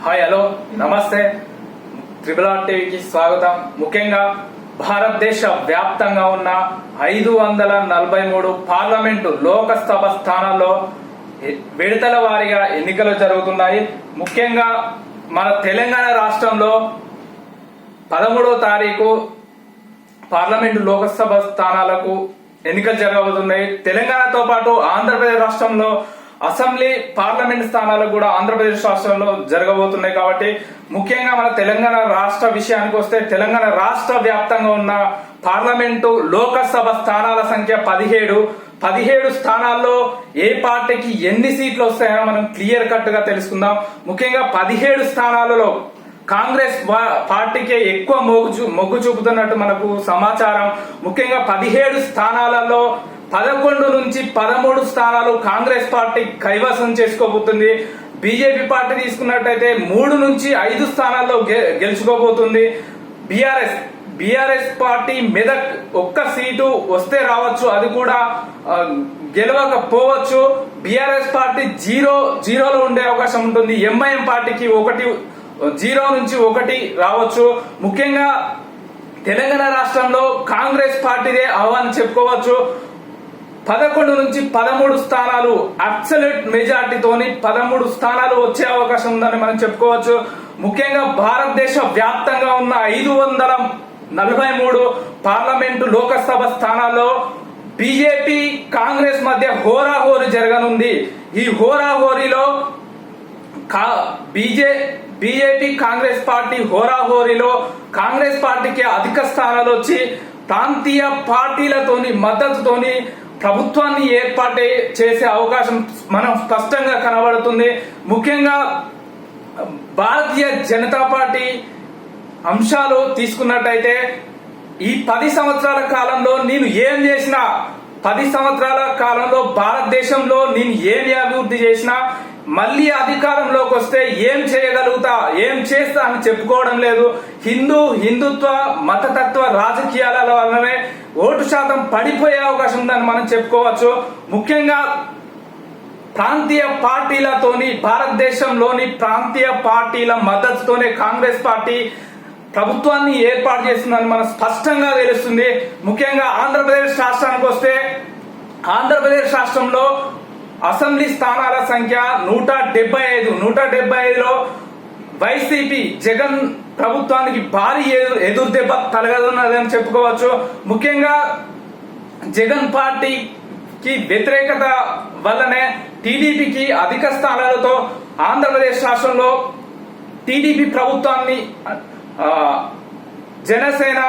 Hi hello నమస్తే triple R టీవీకి స్వాగతం. ముఖ్యంగా భారతదేశ వ్యాప్తంగా ఉన్న 543 పార్లమెంటు లోకసభ స్థానాల్లో విడతల వారీగా ఎన్నికలు జరుగుతున్నాయి. ముఖ్యంగా మన తెలంగాణ రాష్ట్రంలో 13వ తారీఖు పార్లమెంటు లోకసభ స్థానాలకు ఎన్నికలు జరగబోతున్నాయి. తెలంగాణతో పాటు ఆంధ్రప్రదేశ్ రాష్ట్రంలో అసెంబ్లీ పార్లమెంట్ స్థానాలకు కూడా ఆంధ్రప్రదేశ్ రాష్ట్రంలో జరగబోతున్నాయి. కాబట్టి ముఖ్యంగా మన తెలంగాణ రాష్ట్ర విషయానికి వస్తే తెలంగాణ రాష్ట్ర వ్యాప్తంగా ఉన్న పార్లమెంటు లోకసభ స్థానాల సంఖ్య 17 స్థానాల్లో ఏ పార్టీకి ఎన్ని సీట్లు వస్తాయో మనం క్లియర్ కట్ గా తెలుసుకుందాం. ముఖ్యంగా 17 స్థానాలలో కాంగ్రెస్ పార్టీకే ఎక్కువ మొగ్గు చూపుతున్నట్టు మనకు సమాచారం. ముఖ్యంగా 17 స్థానాలలో 11 నుంచి 13 స్థానాలు కాంగ్రెస్ పార్టీ కైవసం చేసుకోబోతుంది. బీజేపీ పార్టీ తీసుకున్నట్టయితే 3 నుంచి 5 స్థానాల్లో గెలుచుకోబోతుంది. బీఆర్ఎస్ పార్టీ మెదక్ ఒక్క సీటు వస్తే రావచ్చు, అది కూడా గెలవకపోవచ్చు. బీఆర్ఎస్ పార్టీ 0 ఉండే అవకాశం ఉంటుంది. ఎంఐఎం పార్టీకి 0 నుంచి 1 రావచ్చు. ముఖ్యంగా తెలంగాణ రాష్ట్రంలో కాంగ్రెస్ పార్టీదే ఆహ్వానం చెప్పుకోవచ్చు. 11 నుంచి 13 స్థానాలు అబ్సల్యూట్ మెజార్టీతోని 13 స్థానాలు వచ్చే అవకాశం ఉందని మనం చెప్పుకోవచ్చు. ముఖ్యంగా భారతదేశ వ్యాప్తంగా ఉన్న 543 పార్లమెంటు లోకసభ స్థానాల్లో బీజేపీ కాంగ్రెస్ మధ్య హోరాహోరీ జరగనుంది. ఈ హోరాహోరీలో బీజేపీ కాంగ్రెస్ పార్టీ హోరాహోరీలో కాంగ్రెస్ పార్టీకి అధిక స్థానాలు వచ్చి ప్రాంతీయ పార్టీలతోని మద్దతుతోని ప్రభుత్వాన్ని ఏర్పాటు చేసే అవకాశం మనం స్పష్టంగా కనబడుతుంది. ముఖ్యంగా భారతీయ జనతా పార్టీ అంశాలు తీసుకున్నట్టయితే ఈ 10 సంవత్సరాల కాలంలో నేను ఏం చేసినా, 10 సంవత్సరాల కాలంలో భారతదేశంలో నేను ఏమి అభివృద్ధి చేసినా మళ్ళీ అధికారంలోకి వస్తే ఏం చేయగలుగుతా, ఏం చేస్తా అని చెప్పుకోవడం లేదు. హిందుత్వ మతతత్వ రాజకీయాల వల్లనే ఓటు శాతం పడిపోయే అవకాశం ఉందని మనం చెప్పుకోవచ్చు. ముఖ్యంగా ప్రాంతీయ పార్టీలతోని, భారతదేశంలోని ప్రాంతీయ పార్టీల మద్దతుతోనే కాంగ్రెస్ పార్టీ ప్రభుత్వాన్ని ఏర్పాటు చేస్తుందని మనం స్పష్టంగా తెలుస్తుంది. ముఖ్యంగా ఆంధ్రప్రదేశ్ రాష్ట్రానికి వస్తే ఆంధ్రప్రదేశ్ రాష్ట్రంలో అసెంబ్లీ స్థానాల సంఖ్య 175లో వైసీపీ జగన్ ప్రభుత్వానికి భారీ ఎదురు దెబ్బ తలగనున్నదని చెప్పుకోవచ్చు. ముఖ్యంగా జగన్ పార్టీకి వ్యతిరేకత వల్లనే టీడీపీకి అధిక స్థానాలతో ఆంధ్రప్రదేశ్ రాష్ట్రంలో టీడీపీ ప్రభుత్వాన్ని జనసేన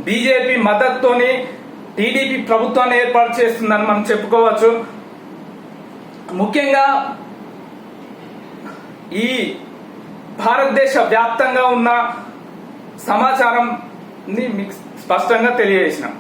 బీజేపీ మద్దతుతోని టీడీపీ ప్రభుత్వాన్ని ఏర్పాటు చేస్తుందని మనం చెప్పుకోవచ్చు. ముఖ్యంగా ఈ భారతదేశ వ్యాప్తంగా ఉన్న సమాచారం మీకు స్పష్టంగా తెలియజేసినాం.